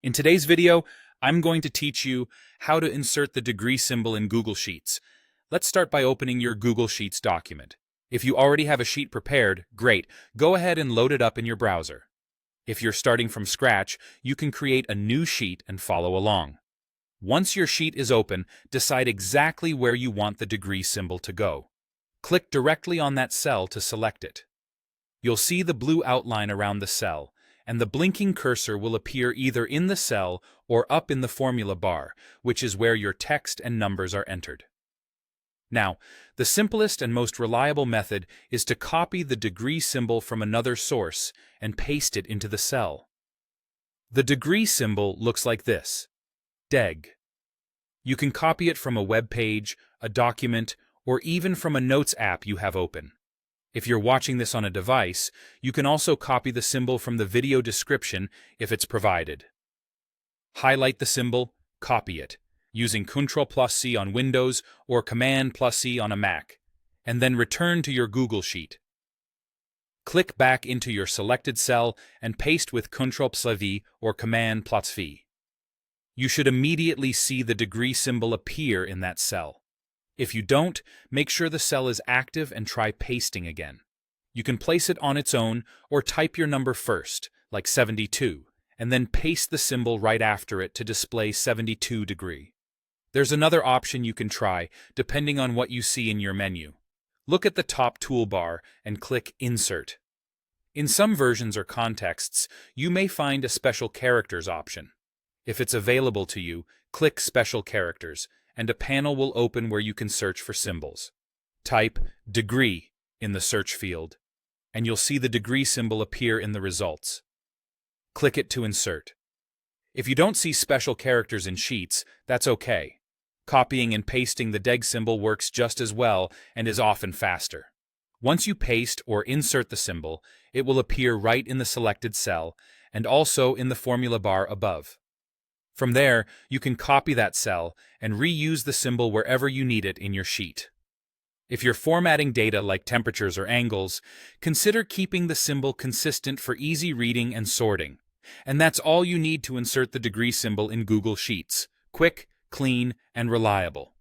In today's video, I'm going to teach you how to insert the degree symbol in Google Sheets. Let's start by opening your Google Sheets document. If you already have a sheet prepared, great. Go ahead and load it up in your browser. If you're starting from scratch, you can create a new sheet and follow along. Once your sheet is open, decide exactly where you want the degree symbol to go. Click directly on that cell to select it. You'll see the blue outline around the cell, and the blinking cursor will appear either in the cell or up in the formula bar, which is where your text and numbers are entered. Now, the simplest and most reliable method is to copy the degree symbol from another source and paste it into the cell. The degree symbol looks like this: deg. You can copy it from a web page, a document, or even from a notes app you have open. If you're watching this on a device, you can also copy the symbol from the video description if it's provided. Highlight the symbol, copy it, using Ctrl+C on Windows or Command+C on a Mac, and then return to your Google Sheet. Click back into your selected cell and paste with Ctrl+V or Command+V. You should immediately see the degree symbol appear in that cell. If you don't, make sure the cell is active and try pasting again. You can place it on its own or type your number first, like 72, and then paste the symbol right after it to display 72 degree. There's another option you can try, depending on what you see in your menu. Look at the top toolbar and click Insert. In some versions or contexts, you may find a Special Characters option. If it's available to you, click Special Characters, and a panel will open where you can search for symbols. Type degree in the search field, and you'll see the degree symbol appear in the results. Click it to insert. If you don't see special characters in Sheets, that's okay. Copying and pasting the deg symbol works just as well and is often faster. Once you paste or insert the symbol, it will appear right in the selected cell and also in the formula bar above. From there, you can copy that cell and reuse the symbol wherever you need it in your sheet. If you're formatting data like temperatures or angles, consider keeping the symbol consistent for easy reading and sorting. And that's all you need to insert the degree symbol in Google Sheets: quick, clean, and reliable.